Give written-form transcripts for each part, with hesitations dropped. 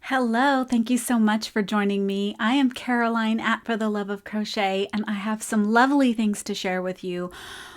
Hello, thank you so much for joining me. I am Caroline at For the Love of Crochet, and I have some lovely things to share with you.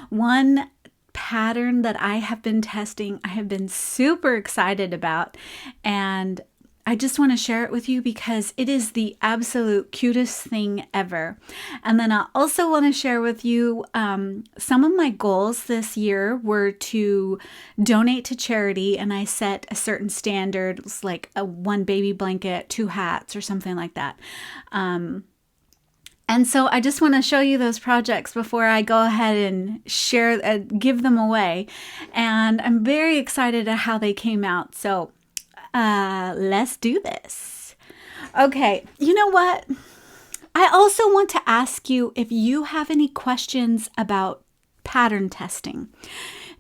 One pattern that I have been testing, I have been super excited about, and I just want to share it with you because it is the absolute cutest thing ever. And then I also want to share with you some of my goals this year were to donate to charity, and I set a certain standard. It was like one baby blanket, 2 hats, or something like that. And so I just want to show you those projects before I go ahead and share, give them away. And I'm very excited at how they came out. So let's do this. Okay, you know what? I also want to ask you if you have any questions about pattern testing.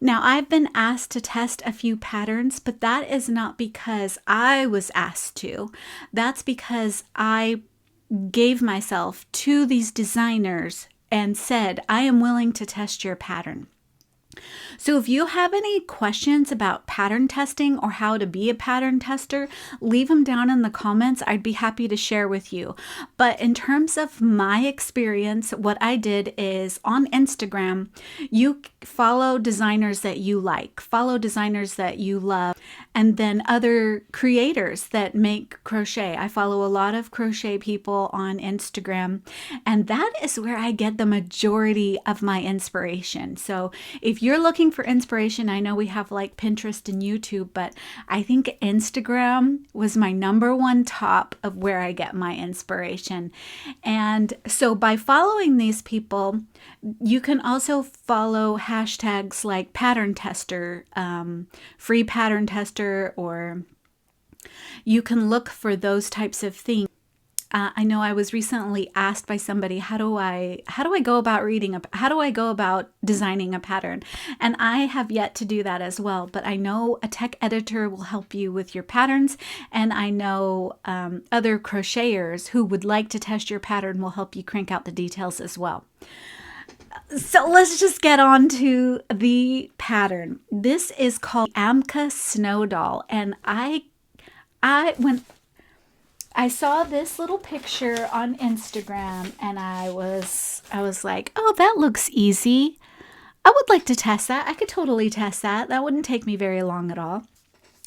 Now, I've been asked to test a few patterns, but that is not because I was asked to. That's because I gave myself to these designers and said, I am willing to test your pattern. So if you have any questions about pattern testing or how to be a pattern tester, leave them down in the comments. I'd be happy to share with you. But in terms of my experience, what I did is on Instagram, you follow designers that you like, follow designers that you love, and then other creators that make crochet. I follow a lot of crochet people on Instagram, and that is where I get the majority of my inspiration. So if you're looking for inspiration, I know we have like Pinterest and YouTube, but I think Instagram was my #1 top of where I get my inspiration. And so by following these people, you can also follow hashtags like pattern tester, free pattern tester, or you can look for those types of things. I know I was recently asked by somebody, how do I go about designing a pattern? And I have yet to do that as well, but I know a tech editor will help you with your patterns, and I know other crocheters who would like to test your pattern will help you crank out the details as well. So let's just get on to the pattern. This is called Amka Snow doll, and when I saw this little picture on Instagram, and I was like, oh, that looks easy. I would like to test that. I could totally test that. That wouldn't take me very long at all.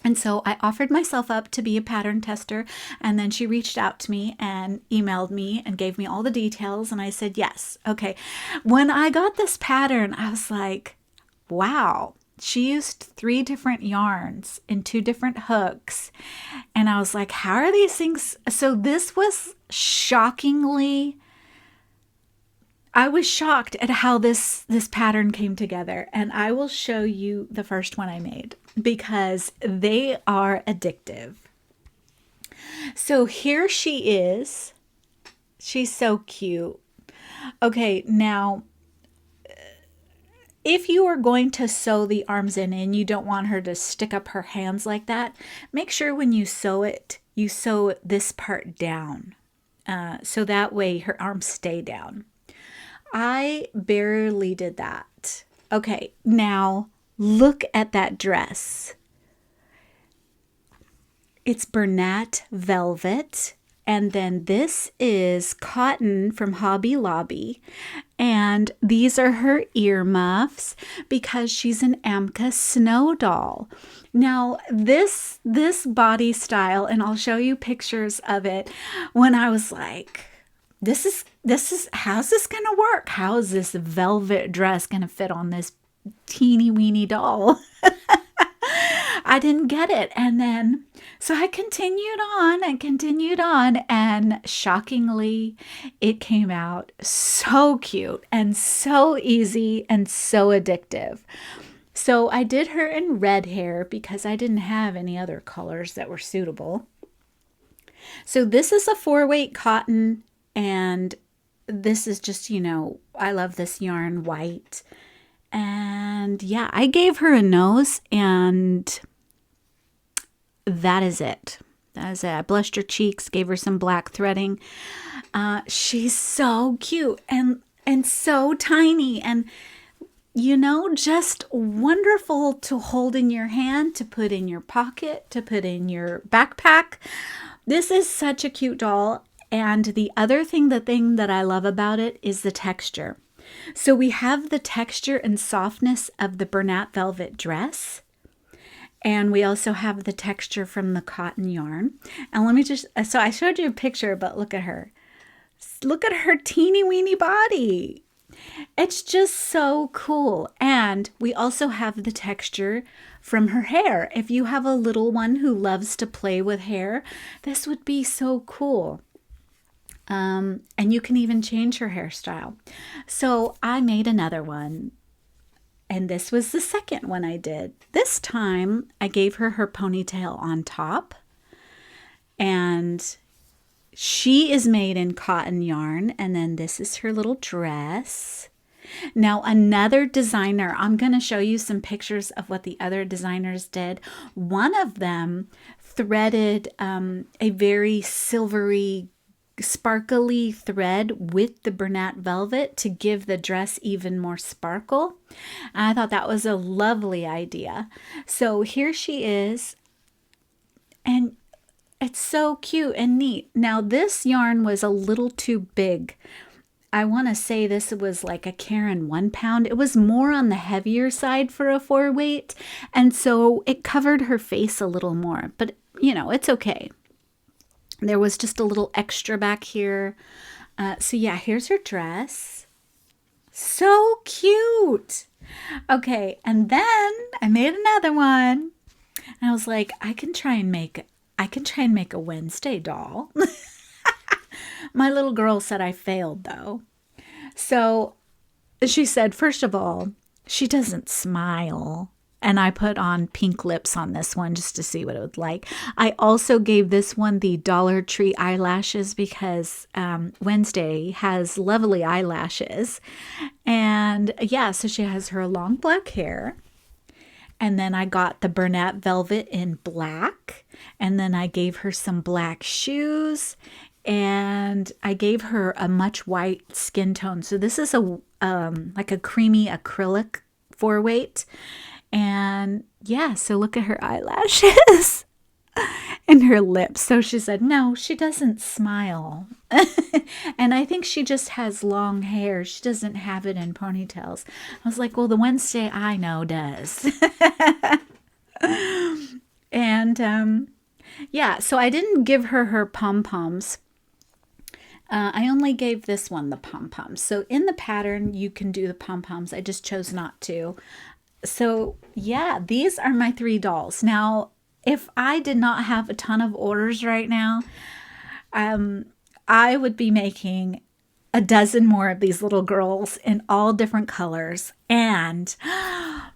And so I offered myself up to be a pattern tester, and then she reached out to me and emailed me and gave me all the details, and I said yes. Okay. When I got this pattern, I was like, wow. She used 3 different yarns and 2 different hooks. And I was like, how are these things? So this was I was shocked at how this pattern came together. And I will show you the first one I made because they are addictive. So here she is. She's so cute. Okay, now if you are going to sew the arms in and you don't want her to stick up her hands like that, make sure when you sew it, you sew this part down. So that way her arms stay down. I barely did that. Okay, now look at that dress. It's Bernat velvet. And then this is cotton from Hobby Lobby. And these are her earmuffs because she's an Amka Snow doll. Now, this body style, and I'll show you pictures of it, when I was like, this is how's this gonna work? How is this velvet dress gonna fit on this teeny weeny doll? I didn't get it. And then, so I continued on, and shockingly, it came out so cute and so easy and so addictive. So I did her in red hair because I didn't have any other colors that were suitable. So this is a 4-weight cotton, and this is just, I love this yarn white. And yeah, I gave her a nose, and that is it. I blushed her cheeks, gave her some black threading. She's so cute and so tiny, and just wonderful to hold in your hand, to put in your pocket, to put in your backpack. This is such a cute doll. And the thing that I love about it is the texture. So we have the texture and softness of the Bernat velvet dress. And we also have the texture from the cotton yarn. And let me just, so I showed you a picture, but look at her. Look at her teeny weeny body. It's just so cool. And we also have the texture from her hair. If you have a little one who loves to play with hair, this would be so cool. And you can even change her hairstyle. So I made another one. And this was the second one I did. This time I gave her her ponytail on top. And she is made in cotton yarn. And then this is her little dress. Now another designer, I'm going to show you some pictures of what the other designers did. One of them threaded a very silvery sparkly thread with the Bernat velvet to give the dress even more sparkle. I thought that was a lovely idea. So here she is, and it's so cute and neat. Now this yarn was a little too big. I want to say this was like a Caron 1 pound. It was more on the heavier side for a 4-weight, and so it covered her face a little more, but you know, it's okay. There was just a little extra back here. So yeah, here's her dress. So cute. Okay, and then I made another one. And I was like, I can try and make a Wednesday doll. My little girl said I failed though. So she said, first of all, she doesn't smile. And I put on pink lips on this one just to see what it would like. I also gave this one the Dollar Tree eyelashes because Wednesday has lovely eyelashes. And yeah, so she has her long black hair. And then I got the Bernat velvet in black. And then I gave her some black shoes. And I gave her a much white skin tone. So this is a like a creamy acrylic 4-weight. And yeah, so look at her eyelashes and her lips. So she said, no, she doesn't smile. And I think she just has long hair. She doesn't have it in ponytails. I was like, well, the Wednesday I know does. And yeah, so I didn't give her her pom-poms. I only gave this one the pom-poms. So in the pattern, you can do the pom-poms. I just chose not to. So yeah, these are my 3 dolls. Now, if I did not have a ton of orders right now, I would be making a dozen more of these little girls in all different colors. And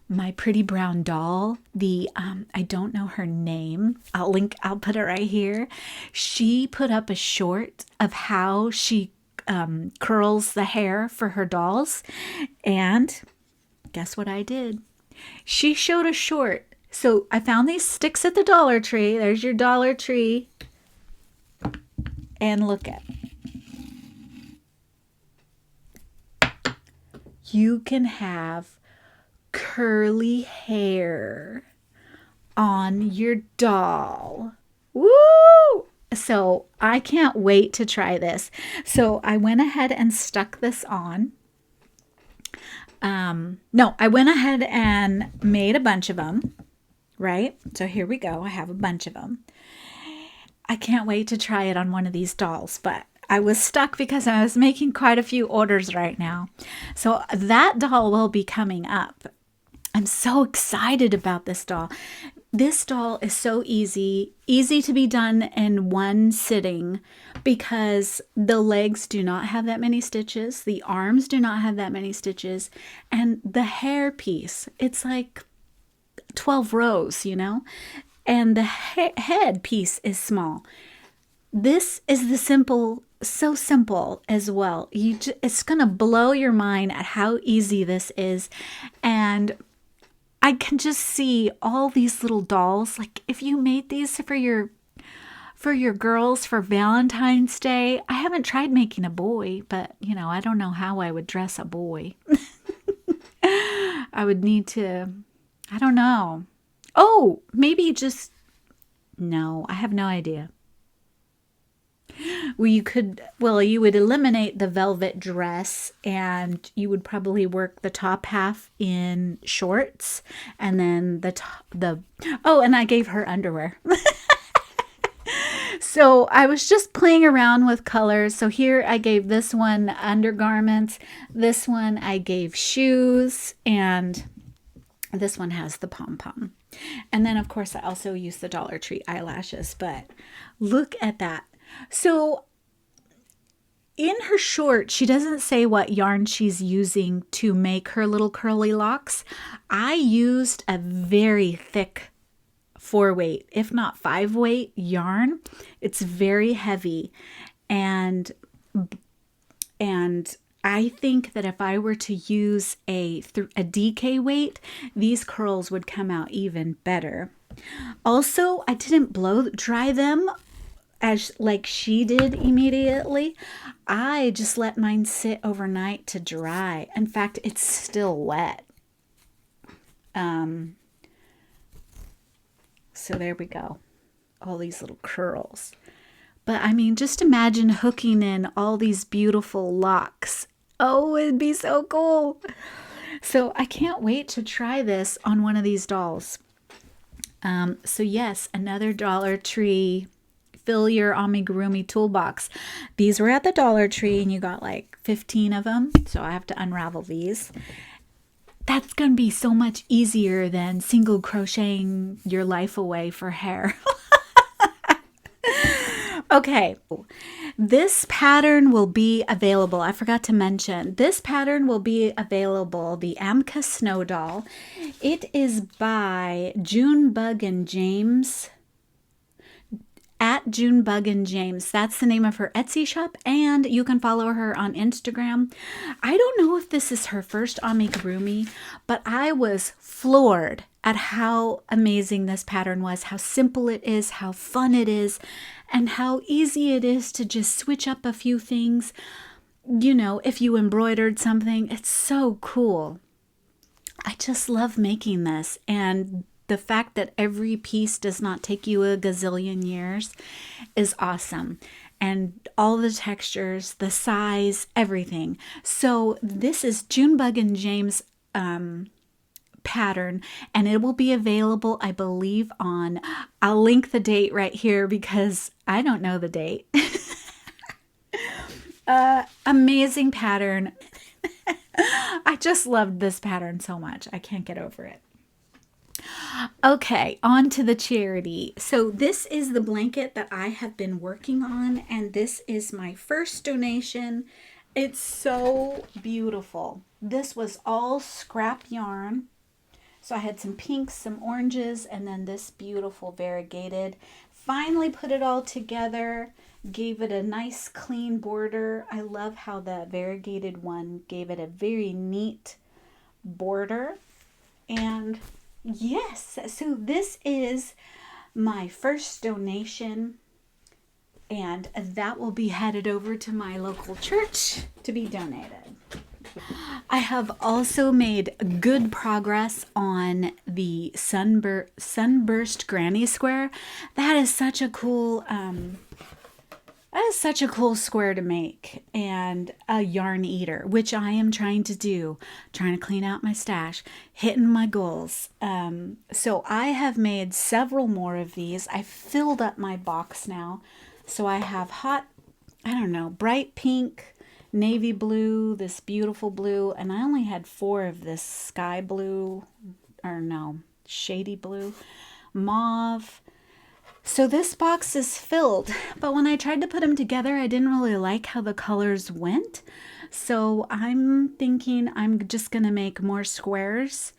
my pretty brown doll, I don't know her name. I'll put it right here. She put up a short of how she curls the hair for her dolls. And guess what I did? She showed a short. So I found these sticks at the Dollar Tree. There's your Dollar Tree. And look at. You can have curly hair on your doll. Woo! So I can't wait to try this. So I went ahead and stuck this on. No, I went ahead and made a bunch of them, right? So here we go. I have a bunch of them. I can't wait to try it on one of these dolls, but I was stuck because I was making quite a few orders right now. So that doll will be coming up. I'm so excited about this doll. This doll is so easy to be done in one sitting because the legs do not have that many stitches. The arms do not have that many stitches. And the hair piece, it's like 12 rows, you know? And the head piece is small. This is the so simple as well. It's going to blow your mind at how easy this is. And I can just see all these little dolls. Like if you made these for your girls for Valentine's Day. I haven't tried making a boy, but you know, I don't know how I would dress a boy. I would need to, I don't know. Oh, maybe just, no, I have no idea. Well, you would eliminate the velvet dress and you would probably work the top half in shorts and then oh, and I gave her underwear. So I was just playing around with colors. So here I gave this one undergarments, this one I gave shoes, and this one has the pom-pom. And then of course I also used the Dollar Tree eyelashes, but look at that. So in her short, she doesn't say what yarn she's using to make her little curly locks. I used a very thick 4-weight, if not 5-weight yarn. It's very heavy. And I think that if I were to use a DK weight, these curls would come out even better. Also, I didn't blow dry them as like she did immediately. I just let mine sit overnight to dry. In fact, it's still wet. So there we go. All these little curls. But I mean, just imagine hooking in all these beautiful locks. Oh, it'd be so cool. So I can't wait to try this on one of these dolls. So yes, another Dollar Tree fill your amigurumi toolbox. These were at the Dollar Tree and you got like 15 of them. So I have to unravel these. That's going to be so much easier than single crocheting your life away for hair. Okay, this pattern will be available. I forgot to mention, this pattern will be available, the Amka Snow doll. It is by Junebug and James, at Junebug and James. That's the name of her Etsy shop, and you can follow her on Instagram. I don't know if this is her first amigurumi, but I was floored at how amazing this pattern was, how simple it is, how fun it is, and how easy it is to just switch up a few things. You know, if you embroidered something, it's so cool. I just love making this, and the fact that every piece does not take you a gazillion years is awesome. And all the textures, the size, everything. So this is Junebug and James pattern, and it will be available, I believe, on, I'll link the date right here because I don't know the date. Amazing pattern. I just loved this pattern so much. I can't get over it. Okay, on to the charity. So this is the blanket that I have been working on, and this is my first donation. It's so beautiful. This was all scrap yarn. So I had some pinks, some oranges, and then this beautiful variegated. Finally put it all together, gave it a nice clean border. I love how the variegated one gave it a very neat border. And yes, so this is my first donation, and that will be headed over to my local church to be donated. I have also made good progress on the sunburst granny square. That is such a cool square to make, and a yarn eater, which I am trying to do, trying to clean out my stash, hitting my goals. So I have made several more of these. I filled up my box now. So I have hot, I don't know, bright pink, navy blue, this beautiful blue, and I only had 4 of this sky blue, or no, shady blue, mauve. So this box is filled, but when I tried to put them together, I didn't really like how the colors went. So I'm thinking I'm just going to make more squares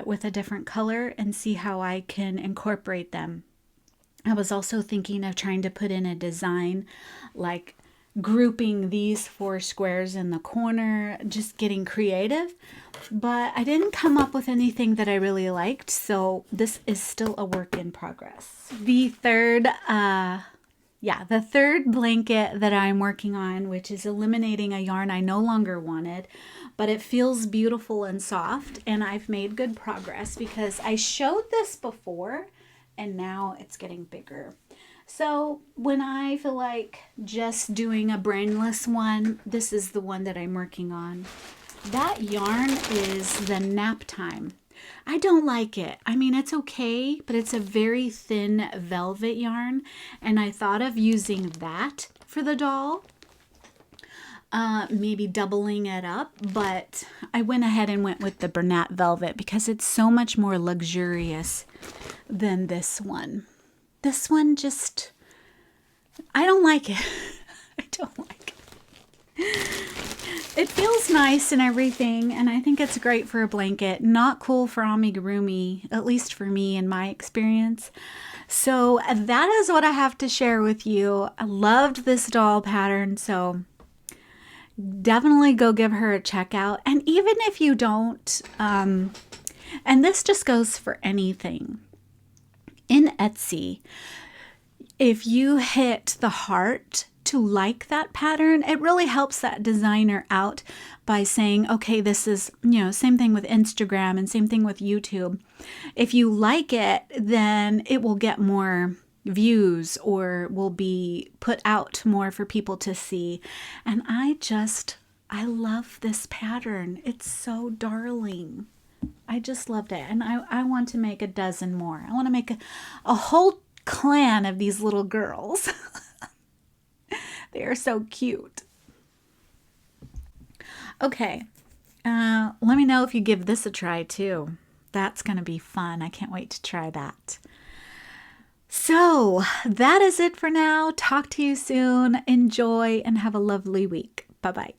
with a different color and see how I can incorporate them. I was also thinking of trying to put in a design like grouping these 4 squares in the corner, just getting creative, but I didn't come up with anything that I really liked, so this is still a work in progress. The third blanket that I'm working on, which is eliminating a yarn I no longer wanted, but it feels beautiful and soft, and I've made good progress because I showed this before and now it's getting bigger. So when I feel like just doing a brainless one, this is the one that I'm working on. That yarn is the Nap Time. I don't like it. I mean, it's okay, but it's a very thin velvet yarn, and I thought of using that for the doll, maybe doubling it up, but I went ahead and went with the Bernat Velvet because it's so much more luxurious than this one. This one just, I don't like it. I don't like it. It feels nice and everything, and I think it's great for a blanket. Not cool for amigurumi, at least for me in my experience. So that is what I have to share with you. I loved this doll pattern, so definitely go give her a check out. And even if you don't, and this just goes for anything, in Etsy, if you hit the heart to like that pattern, it really helps that designer out by saying, okay, this is, same thing with Instagram and same thing with YouTube. If you like it, then it will get more views or will be put out more for people to see. And I love this pattern. It's so darling. I just loved it. And I want to make a dozen more. I want to make a whole clan of these little girls. They are so cute. Okay, let me know if you give this a try too. That's going to be fun. I can't wait to try that. So that is it for now. Talk to you soon. Enjoy and have a lovely week. Bye-bye.